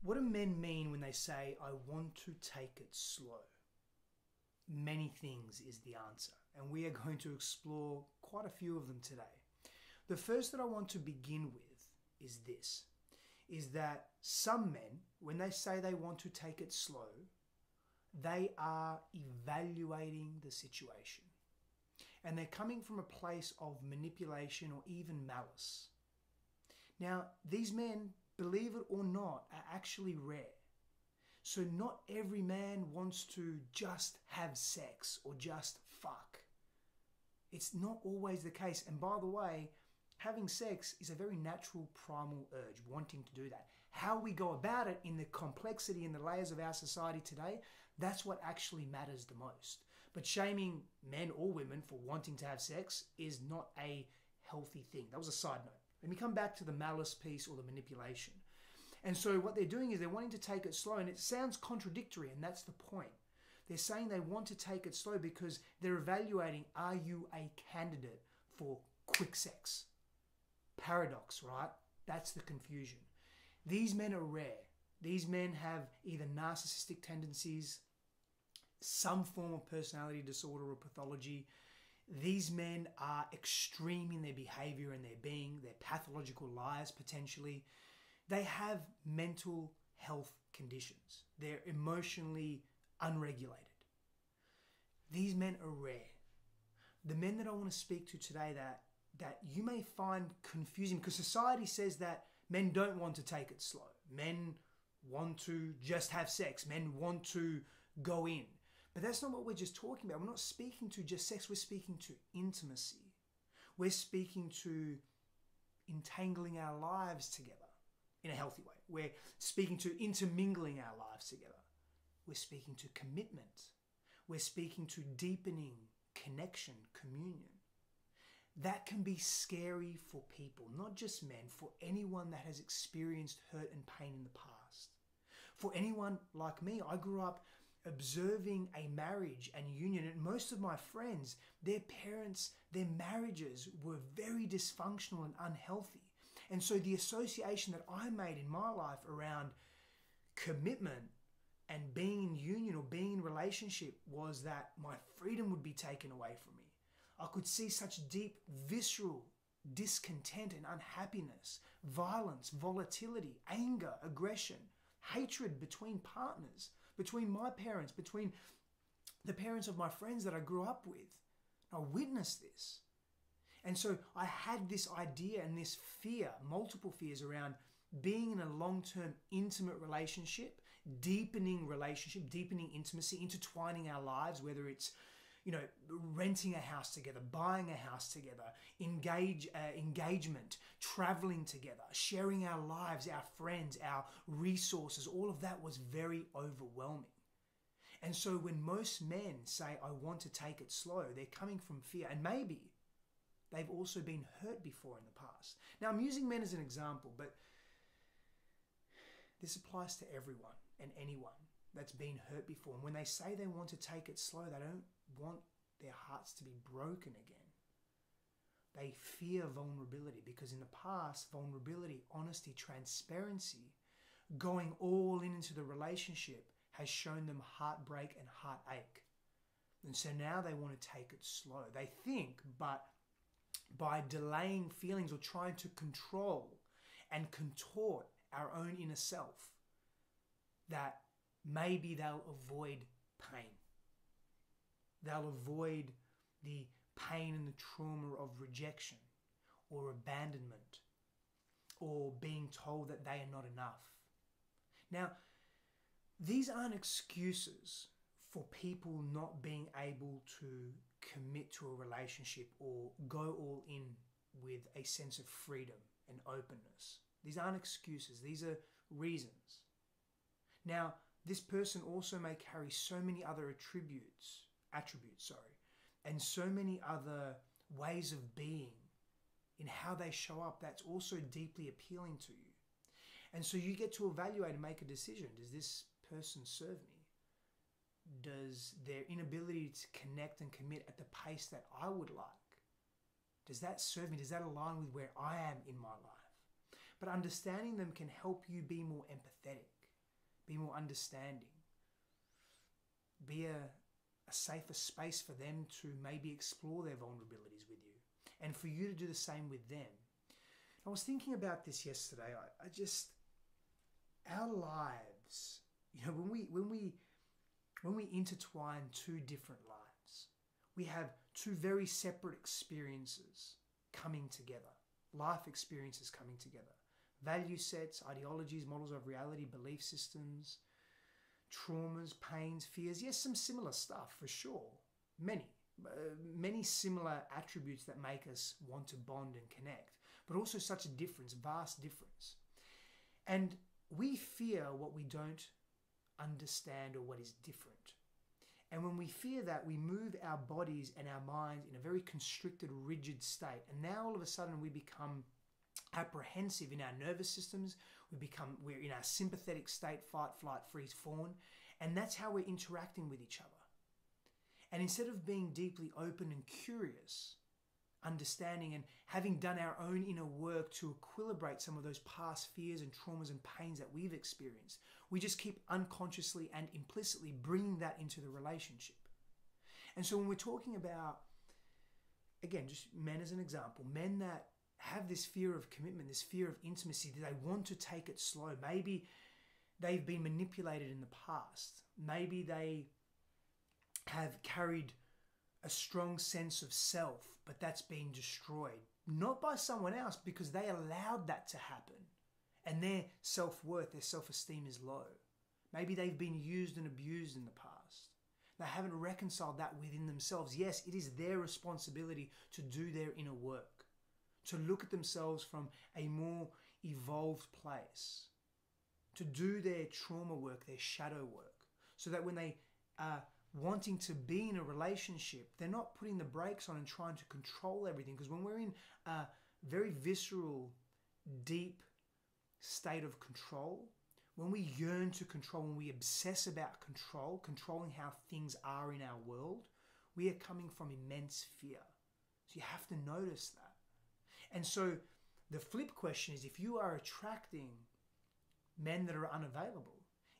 What do men mean when they say, I want to take it slow? Many things is the answer, and we are going to explore quite a few of them today. The first that I want to begin with is this, is that some men, when they say they want to take it slow, they are evaluating the situation. And they're coming from a place of manipulation or even malice. Now, these men, believe it or not, are actually rare. So not every man wants to just have sex or just fuck. It's not always the case. And by the way, having sex is a very natural primal urge, wanting to do that. How we go about it in the complexity and the layers of our society today, that's what actually matters the most. But shaming men or women for wanting to have sex is not a healthy thing. That was a side note. Let me come back to the malice piece or the manipulation. And so what they're doing is they're wanting to take it slow, and it sounds contradictory, and that's the point. They're saying they want to take it slow because they're evaluating, are you a candidate for quick sex? Paradox, right? That's the confusion. These men are rare. These men have either narcissistic tendencies, some form of personality disorder or pathology. These men are extreme in their behavior and their being. They're pathological liars potentially. They have mental health conditions. They're emotionally unregulated. These men are rare. The men that I want to speak to today that you may find confusing, because society says that men don't want to take it slow. Men want to just have sex. Men want to go in. But that's not what we're just talking about. We're not speaking to just sex. We're speaking to intimacy. We're speaking to entangling our lives together in a healthy way. We're speaking to intermingling our lives together. We're speaking to commitment. We're speaking to deepening connection, communion. That can be scary for people, not just men, for anyone that has experienced hurt and pain in the past. For anyone like me, I grew up observing a marriage and union, and most of my friends, their parents, their marriages were very dysfunctional and unhealthy. And so the association that I made in my life around commitment and being in union or being in relationship was that my freedom would be taken away from me. I could see such deep, visceral discontent and unhappiness, violence, volatility, anger, aggression, hatred between partners, between my parents, between the parents of my friends that I grew up with. I witnessed this. And so I had this idea and this fear, multiple fears around being in a long-term intimate relationship, deepening intimacy, intertwining our lives, whether it's renting a house together, buying a house together, engagement, traveling together, sharing our lives, our friends, our resources, all of that was very overwhelming. And so when most men say, I want to take it slow, they're coming from fear, and maybe they've also been hurt before in the past. Now, I'm using men as an example, but this applies to everyone and anyone that's been hurt before. And when they say they want to take it slow, they don't want their hearts to be broken again. They fear vulnerability because in the past, vulnerability, honesty, transparency, going all into the relationship has shown them heartbreak and heartache. And so now they want to take it slow. They think, but by delaying feelings or trying to control and contort our own inner self, that maybe they'll avoid pain. They'll avoid the pain and the trauma of rejection or abandonment or being told that they are not enough. Now, these aren't excuses for people not being able to commit to a relationship or go all in with a sense of freedom and openness. These aren't excuses. These are reasons. Now, this person also may carry so many other attributes, and so many other ways of being in how they show up that's also deeply appealing to you. And so you get to evaluate and make a decision. Does this person serve me? Does their inability to connect and commit at the pace that I would like, does that serve me? Does that align with where I am in my life? But understanding them can help you be more empathetic. be more understanding, be a safer space for them to maybe explore their vulnerabilities with you, and for you to do the same with them. I was thinking about this yesterday. I just, our lives, you know, when we intertwine two different lives, we have two very separate experiences coming together, life experiences coming together, value sets, ideologies, models of reality, belief systems, traumas, pains, fears. Yes, some similar stuff for sure. Many similar attributes that make us want to bond and connect, but also such a difference, vast difference. And we fear what we don't understand or what is different. And when we fear that, we move our bodies and our minds in a very constricted, rigid state. And now all of a sudden we become apprehensive in our nervous systems. We're in our sympathetic state, fight, flight, freeze, fawn. And that's how we're interacting with each other. And instead of being deeply open and curious, understanding and having done our own inner work to equilibrate some of those past fears and traumas and pains that we've experienced, we just keep unconsciously and implicitly bringing that into the relationship. And so when we're talking about, again, just men as an example, men that have this fear of commitment, this fear of intimacy, that they want to take it slow. Maybe they've been manipulated in the past. Maybe they have carried a strong sense of self, but that's been destroyed. Not by someone else, because they allowed that to happen. And their self-worth, their self-esteem is low. Maybe they've been used and abused in the past. They haven't reconciled that within themselves. Yes, it is their responsibility to do their inner work, to look at themselves from a more evolved place, to do their trauma work, their shadow work, so that when they are wanting to be in a relationship, they're not putting the brakes on and trying to control everything. Because when we're in a very visceral, deep state of control, when we yearn to control, when we obsess about control, controlling how things are in our world, we are coming from immense fear. So you have to notice that. And so the flip question is, if you are attracting men that are unavailable,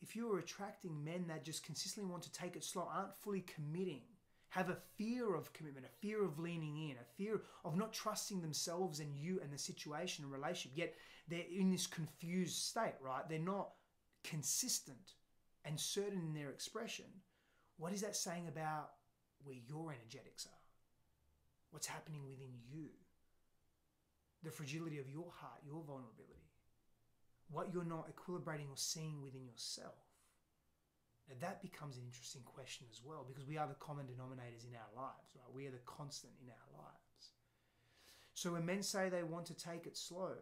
if you are attracting men that just consistently want to take it slow, aren't fully committing, have a fear of commitment, a fear of leaning in, a fear of not trusting themselves and you and the situation and relationship, yet they're in this confused state, right? They're not consistent and certain in their expression. What is that saying about where your energetics are? What's happening within you? The fragility of your heart, your vulnerability. What you're not equilibrating or seeing within yourself. Now that becomes an interesting question as well, because we are the common denominators in our lives, right? We are the constant in our lives. So when men say they want to take it slow,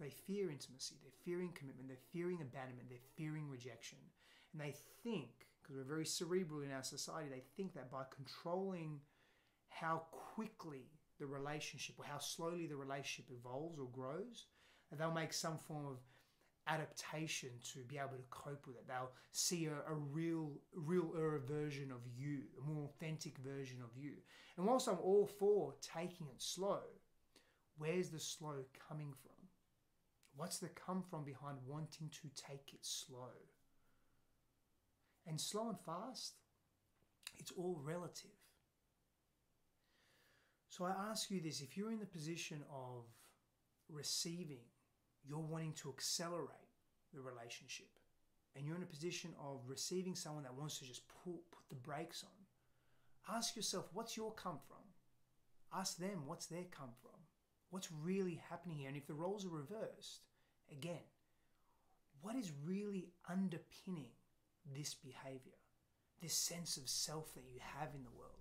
they fear intimacy, they're fearing commitment, they're fearing abandonment, they're fearing rejection. And they think, because we're very cerebral in our society, they think that by controlling how quickly the relationship or how slowly the relationship evolves or grows, that they'll make some form of adaptation to be able to cope with it. They'll see a realer version of you, a more authentic version of you. And whilst I'm all for taking it slow, where's the slow coming from? What's the come from behind wanting to take it slow? And slow and fast, it's all relative. So I ask you this, if you're in the position of receiving, you're wanting to accelerate the relationship, and you're in a position of receiving someone that wants to just put the brakes on, ask yourself, what's your come from? Ask them, what's their come from? What's really happening here? And if the roles are reversed, again, what is really underpinning this behavior, this sense of self that you have in the world?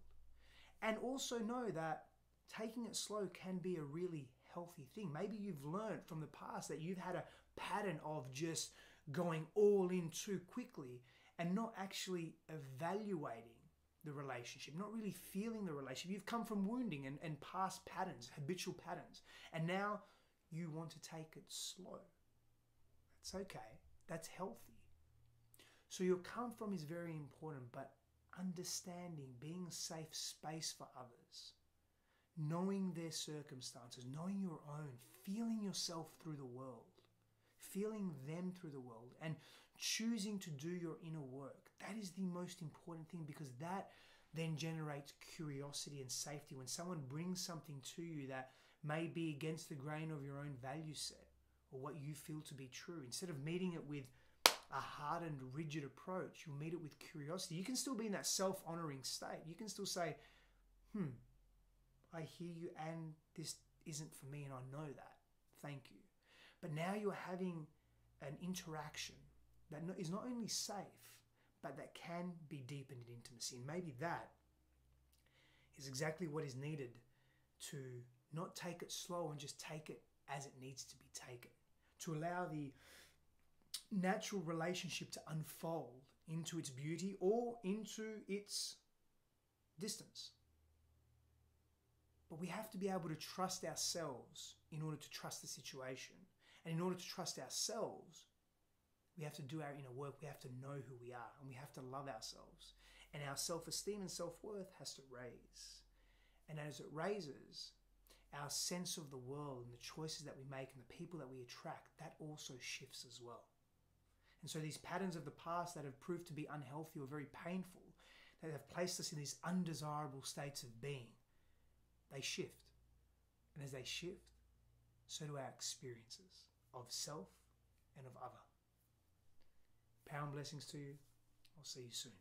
And also know that taking it slow can be a really healthy thing. Maybe you've learned from the past that you've had a pattern of just going all in too quickly and not actually evaluating the relationship, not really feeling the relationship. You've come from wounding and past patterns, habitual patterns, and now you want to take it slow. That's okay. That's healthy. So your come from is very important, but understanding, being a safe space for others, knowing their circumstances, knowing your own, feeling yourself through the world, feeling them through the world and choosing to do your inner work. That is the most important thing, because that then generates curiosity and safety. When someone brings something to you that may be against the grain of your own value set or what you feel to be true, instead of meeting it with a hardened, rigid approach, you'll meet it with curiosity. You can still be in that self-honoring state. You can still say, I hear you and this isn't for me and I know that. Thank you. But now you're having an interaction that is not only safe, but that can be deepened in intimacy. And maybe that is exactly what is needed to not take it slow and just take it as it needs to be taken. To allow the natural relationship to unfold into its beauty or into its distance. But we have to be able to trust ourselves in order to trust the situation. And in order to trust ourselves, we have to do our inner work. We have to know who we are, and we have to love ourselves. And our self-esteem and self-worth has to raise. And as it raises, our sense of the world and the choices that we make and the people that we attract, that also shifts as well. And so these patterns of the past that have proved to be unhealthy or very painful, that have placed us in these undesirable states of being, they shift. And as they shift, so do our experiences of self and of other. Power and blessings to you. I'll see you soon.